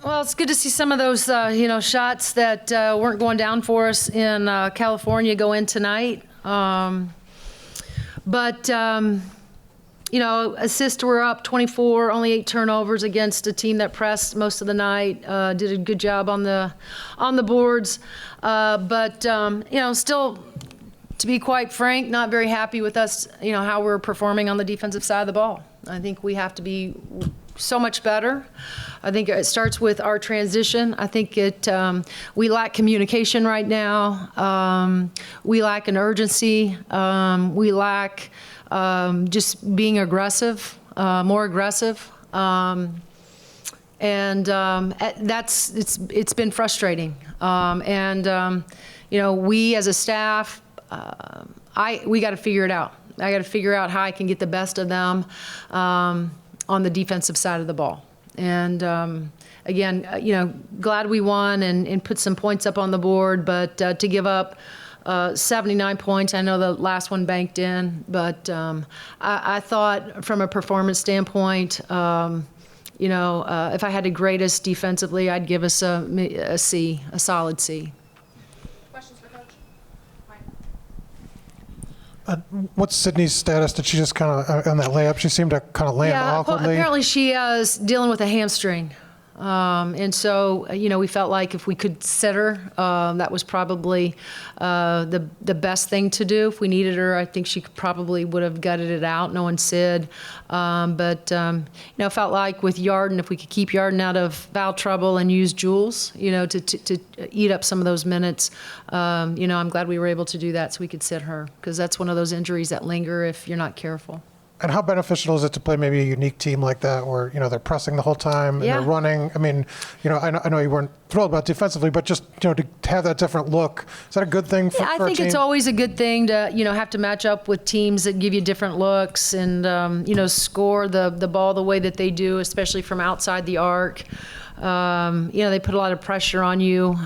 Well, it's good to see some of those, shots that weren't going down for us in California go in tonight. Assists were up 24, only 8 turnovers against a team that pressed most of the night. Did a good job on the boards, still, to be quite frank, not very happy with us. How we're performing on the defensive side of the ball. I think we have to be so much better. I think it starts with our transition. I think we lack communication right now. We lack an urgency. We lack just being aggressive, more aggressive. It's been frustrating. We as a staff, we got to figure it out. I got to figure out how I can get the best of them on the defensive side of the ball. And glad we won and put some points up on the board, but to give up 79 points, I know the last one banked in, but I thought from a performance standpoint, if I had to grade us defensively, I'd give us a C, a solid C. Questions for Coach? Mike. What's Sydney's status? Did she just kind of, on that layup, she seemed to kind of land awkwardly? Well, apparently she is dealing with a hamstring. We felt like if we could sit her, that was probably the best thing to do. If we needed her, I think she probably would have gutted it out. No one said. Felt like with Yarden, if we could keep Yarden out of foul trouble and use Jules, to eat up some of those minutes, I'm glad we were able to do that so we could sit her, because that's one of those injuries that linger if you're not careful. And how beneficial is it to play maybe a unique team like that where, they're pressing the whole time and they're running? I mean, I know you weren't thrilled about defensively, but just, to have that different look, is that a good thing for a team? I think it's always a good thing to, have to match up with teams that give you different looks and, score the ball the way that they do, especially from outside the arc. They put a lot of pressure on you.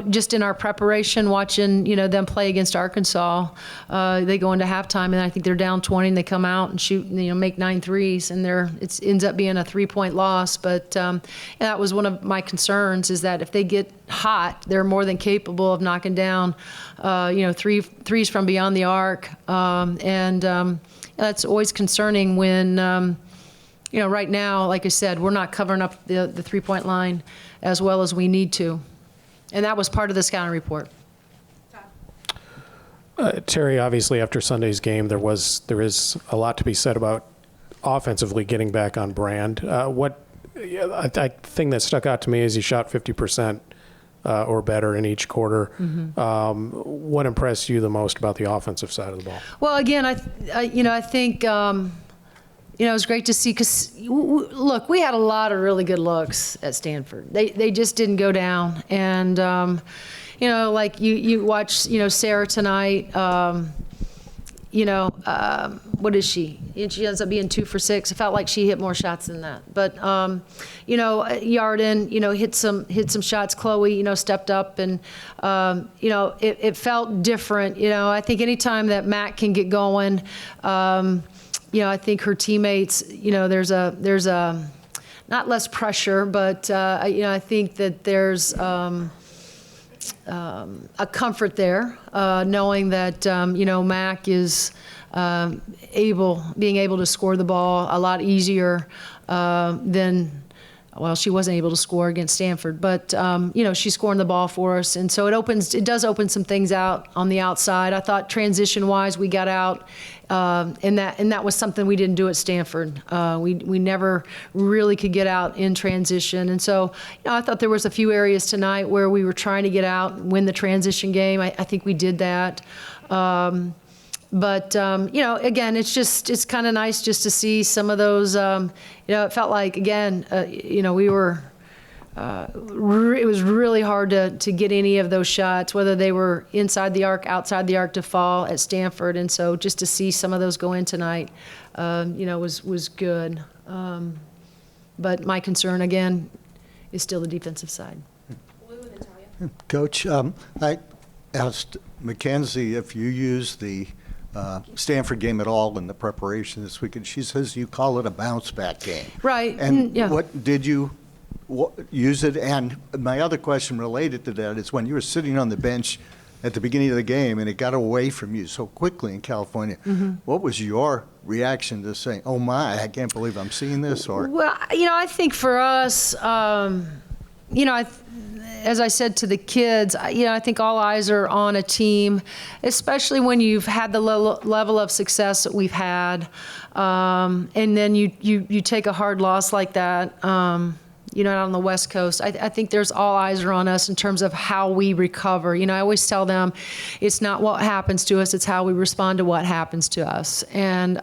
Just in our preparation, watching, them play against Arkansas, they go into halftime and I think they're down 20 and they come out and shoot, make 9 threes and it ends up being a 3-point loss. But that was one of my concerns, is that if they get hot, they're more than capable of knocking down, threes from beyond the arc. That's always concerning when, right now, like I said, we're not covering up the 3-point line as well as we need to. And that was part of the scouting report. Teri, obviously after Sunday's game, there is a lot to be said about offensively getting back on brand. I think that stuck out to me is you shot 50% or better in each quarter. Mm-hmm. What impressed you the most about the offensive side of the ball? Well, again, I think it was great to see, because look, we had a lot of really good looks at Stanford. They just didn't go down, and like you watch Sarah tonight. What is she? She ends up being 2 for 6. It felt like she hit more shots than that. But Yarden, hit some shots. Chloe, stepped up, and it felt different. I think anytime that Mac can get going. I think her teammates, there's a not less pressure, but I think that there's a comfort there, knowing that Mac is being able to score the ball a lot easier than. Well, she wasn't able to score against Stanford, but she's scoring the ball for us, and so it does open some things out on the outside. I thought transition-wise, we got out, and that was something we didn't do at Stanford. We never really could get out in transition, and so I thought there was a few areas tonight where we were trying to get out, win the transition game. I think we did that. But again, it's kind of nice just to see some of those. It felt like, again, we were. It was really hard to get any of those shots, whether they were inside the arc, outside the arc, to fall at Stanford. And so just to see some of those go in tonight, was good. But my concern, again, is still the defensive side. Lou and Natalia. Coach, I asked Mackenzie if you use the Stanford game at all in the preparation this weekend. She says you call it a bounce back game. Right. And yeah. use it? And my other question related to that is when you were sitting on the bench at the beginning of the game and it got away from you so quickly in California, what was your reaction to saying, oh my, I can't believe I'm seeing this? Or Well, I think for us, as I said to the kids, I think all eyes are on a team, especially when you've had the level of success that we've had, and then you take a hard loss like that. Out on the West Coast, I think there's all eyes are on us in terms of how we recover. I always tell them, it's not what happens to us, it's how we respond to what happens to us. And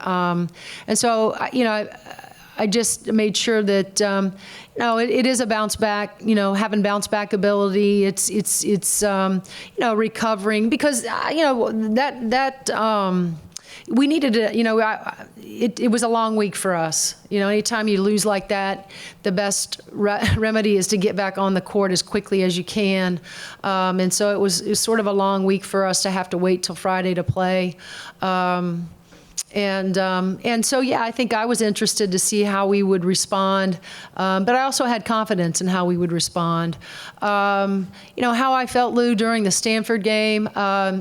so, I just made sure that, it is a bounce back, having bounce back ability. It's recovering because, we needed to, it was a long week for us. Anytime you lose like that, the best remedy is to get back on the court as quickly as you can. And so it was sort of a long week for us to have to wait till Friday to play. And so, I think I was interested to see how we would respond. But I also had confidence in how we would respond. How I felt, Lou, during the Stanford game,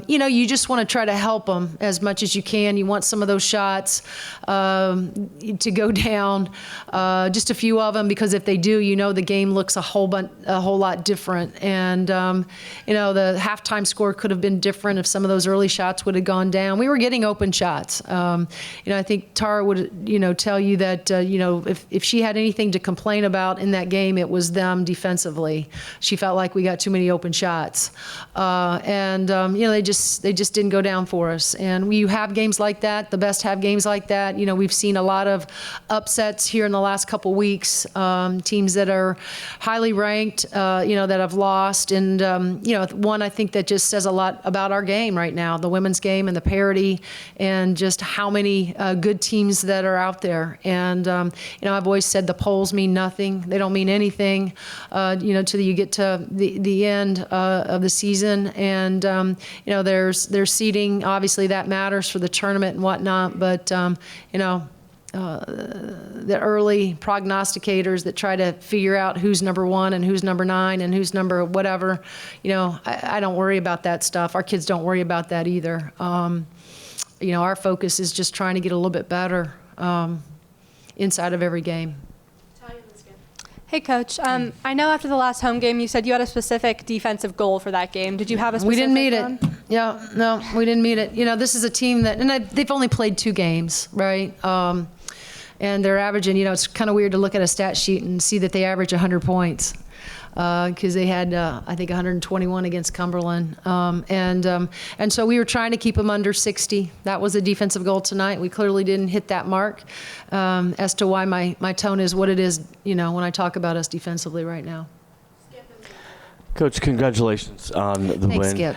you just want to try to help them as much as you can. You want some of those shots to go down, just a few of them, because if they do, the game looks a whole lot different. And, the halftime score could have been different if some of those early shots would have gone down. We were getting open shots. I think Tara would, tell you that, if she had anything to complain about in that game, it was them defensively. She felt like we got too many open shots. They just didn't go down for us. And you have games like that. The best have games like that. We've seen a lot of upsets here in the last couple weeks, teams that are highly ranked, that have lost. And, one I think that just says a lot about our game right now, the women's game and the parity and just how many good teams that are out there. And, I've always said the polls mean nothing. They don't mean anything, till you get to the end of the season. And, there's seeding. Obviously, that matters for the tournament and whatnot. But, the early prognosticators that try to figure out who's number 1 and who's number 9 and who's number whatever, I don't worry about that stuff. Our kids don't worry about that either. Our focus is just trying to get a little bit better inside of every game. Talia, let's go. Hey, Coach. I know after the last home game, you said you had a specific defensive goal for that game. Did you have a specific We didn't meet one? it. Yeah, no, we didn't meet it. This is a team that, and they've only played 2 games, right? And they're averaging, it's kind of weird to look at a stat sheet and see that they average 100 points. Because they had, I think, 121 against Cumberland. And so we were trying to keep them under 60. That was a defensive goal tonight. We clearly didn't hit that mark, as to why my tone is what it is, when I talk about us defensively right now. Coach, congratulations on the Thanks, win. Skip.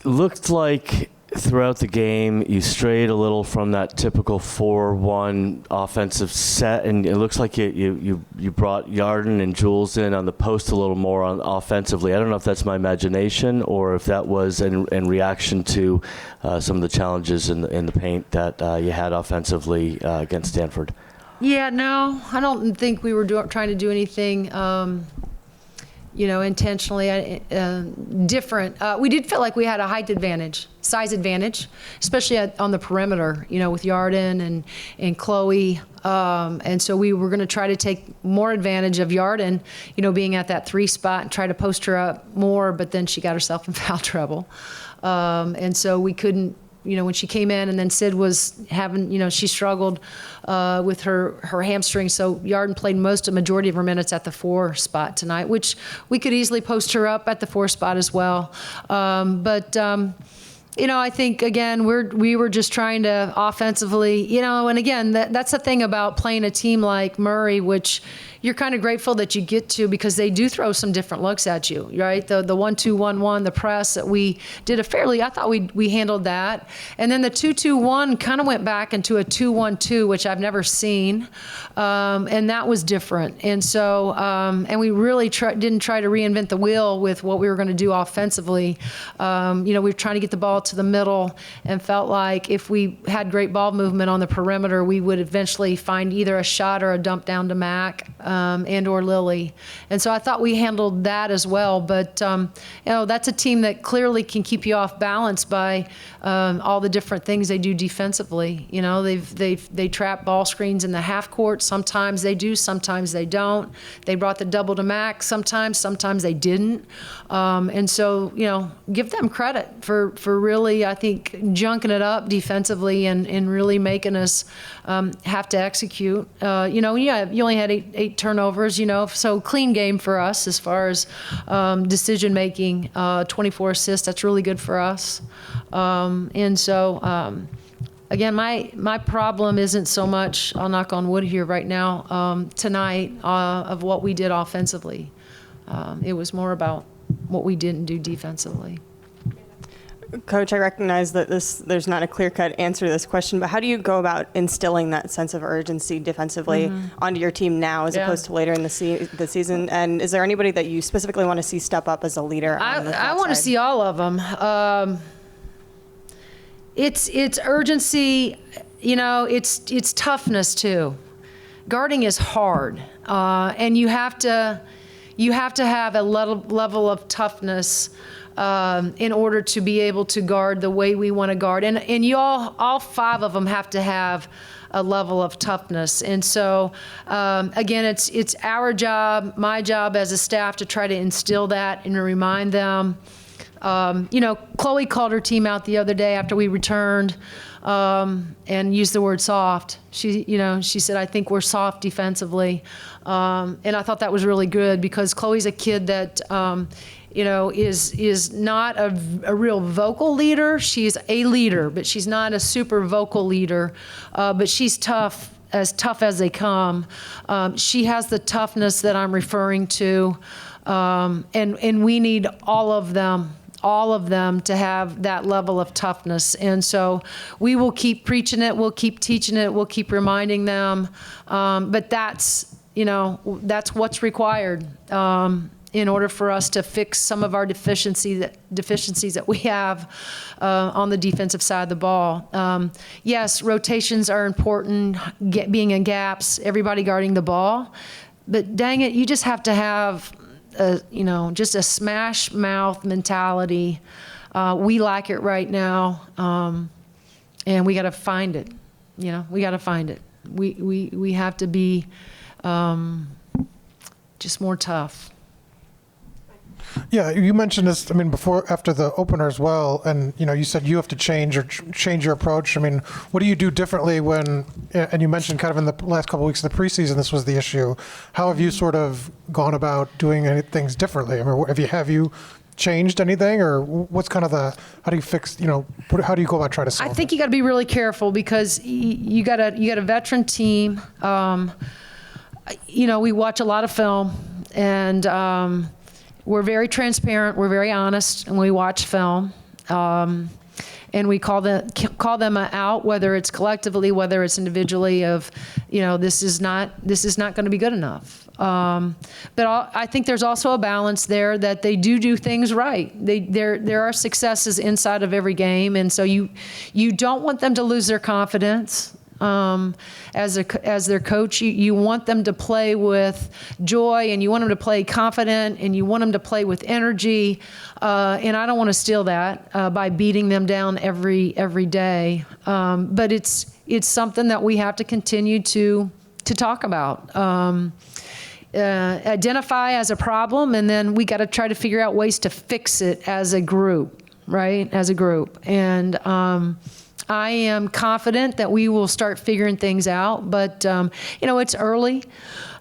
Looked like throughout the game you strayed a little from that typical 4-1 offensive set, and it looks like you brought Yarden and Jules in on the post a little more on offensively. I don't know if that's my imagination or if that was in reaction to some of the challenges in the paint that you had offensively against Stanford. Yeah, no, I don't think we were trying to do anything intentionally different. We did feel like we had a height advantage, size advantage, especially on the perimeter, with Yarden and Chloe. And so we were going to try to take more advantage of Yarden, being at that 3 spot and try to post her up more, but then she got herself in foul trouble. And so we couldn't, when she came in, and then Sid was having, she struggled with her hamstring. So Yarden played majority of her minutes at the 4 spot tonight, which we could easily post her up at the 4 spot as well. I think, again, we were just trying to offensively, and again, that's the thing about playing a team like Murray, which you're kind of grateful that you get to, because they do throw some different looks at you, right? The 1-2-1-1, the press that we did I thought we handled that. And then the 2-2-1 kind of went back into a 2-1-2, which I've never seen. And that was different. And so, and we really didn't try to reinvent the wheel with what we were going to do offensively. We were trying to get the ball to the middle, and felt like if we had great ball movement on the perimeter, we would eventually find either a shot or a dump down to Mac. and or Lily. And so I thought we handled that as well. But, that's a team that clearly can keep you off balance by all the different things they do defensively. They trap ball screens in the half court. Sometimes they do, sometimes they don't. They brought the double to max sometimes they didn't. And so, give them credit for really, I think, junking it up defensively and really making us have to execute. You only had eight turnovers, so clean game for us as far as decision making. 24 assists, that's really good for us. And so, again, my problem isn't so much, I'll knock on wood here right now, tonight, of what we did offensively. It was more about what we didn't do defensively. Coach, I recognize that there's not a clear-cut answer to this question, but how do you go about instilling that sense of urgency defensively onto your team now as opposed to later in the season? And is there anybody that you specifically want to see step up as a leader on the I want to see all of them. It's urgency, it's toughness too. Guarding is hard, and you have to have a level of toughness in order to be able to guard the way we want to guard. And you all five of them have to have a level of toughness. And so, again, it's our job, my job as a staff, to try to instill that and to remind them. Chloe called her team out the other day after we returned and used the word soft. She said, I think we're soft defensively. And I thought that was really good because Chloe's a kid that, is not a real vocal leader. She's a leader, but she's not a super vocal leader. But she's tough as they come. She has the toughness that I'm referring to. And we need all of them to have that level of toughness. And so we will keep preaching it, we'll keep teaching it, we'll keep reminding them. But that's what's required in order for us to fix some of our deficiencies that we have on the defensive side of the ball. Yes, rotations are important, being in gaps, everybody guarding the ball. But dang it, you just have to have just a smash mouth mentality. We lack it right now, and we got to find it. We got to find it. We have to be just more tough. Yeah, you mentioned this, after the opener as well, and, you said you have to change your approach. What do you do differently when, and you mentioned kind of in the last couple of weeks of the preseason, this was the issue. How have you sort of gone about doing things differently? Have you changed anything, or what's kind of how do you fix, how do you go about trying to solve it? I think you got to be really careful because you got a veteran team. We watch a lot of film, and we're very transparent, we're very honest, and we watch film. And we call them out, whether it's collectively, whether it's individually, of, this is not going to be good enough. But I think there's also a balance there that they do things right. There are successes inside of every game, and so you don't want them to lose their confidence. As their coach, you want them to play with joy, and you want them to play confident, and you want them to play with energy. And I don't want to steal that by beating them down every day. But it's something that we have to continue to talk about. Identify as a problem, and then we got to try to figure out ways to fix it as a group, right? As a group. And I am confident that we will start figuring things out, but it's early,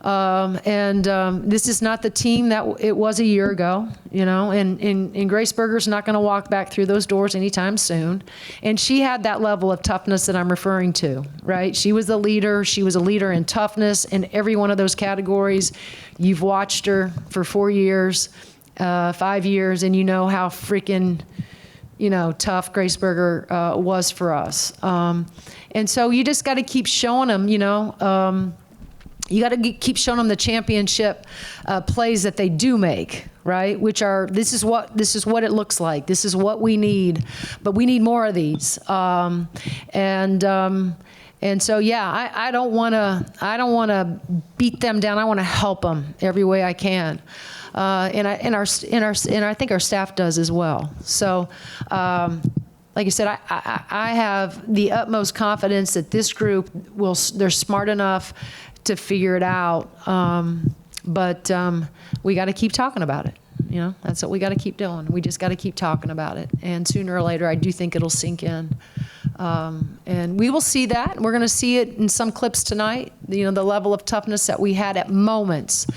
and this is not the team that it was a year ago, and Grace Berger's not going to walk back through those doors anytime soon. And she had that level of toughness that I'm referring to, right? She was the leader. She was a leader in toughness in every one of those categories. You've watched her for 4 years, 5 years, and you know how freaking tough Grace Berger was for us. And so you just got to keep showing them, you got to keep showing them the championship plays that they do make, right? Which are, this is what it looks like. This is what we need, but we need more of these. And so, yeah, I don't want to beat them down. I want to help them every way I can. And I think our staff does as well. So, like I said, I have the utmost confidence that this group they're smart enough to figure it out. But we got to keep talking about it. That's what we got to keep doing. We just got to keep talking about it. And sooner or later, I do think it'll sink in. And we will see that. We're going to see it in some clips tonight, the level of toughness that we had at moments.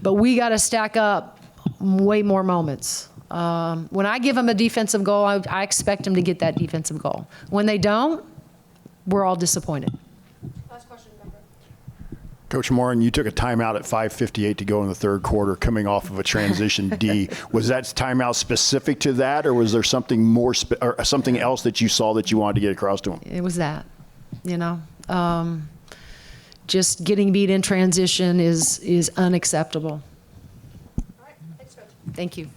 But we got to stack up way more moments. When I give them a defensive goal, I expect them to get that defensive goal. When they don't, we're all disappointed. Last question, member. Coach Moren, you took a timeout at 5:58 to go in the third quarter, coming off of a transition D. Was that timeout specific to that, or was there something more, or something else that you saw that you wanted to get across to him? It was that, just getting beat in transition is unacceptable. All right, thanks, Coach. Thank you.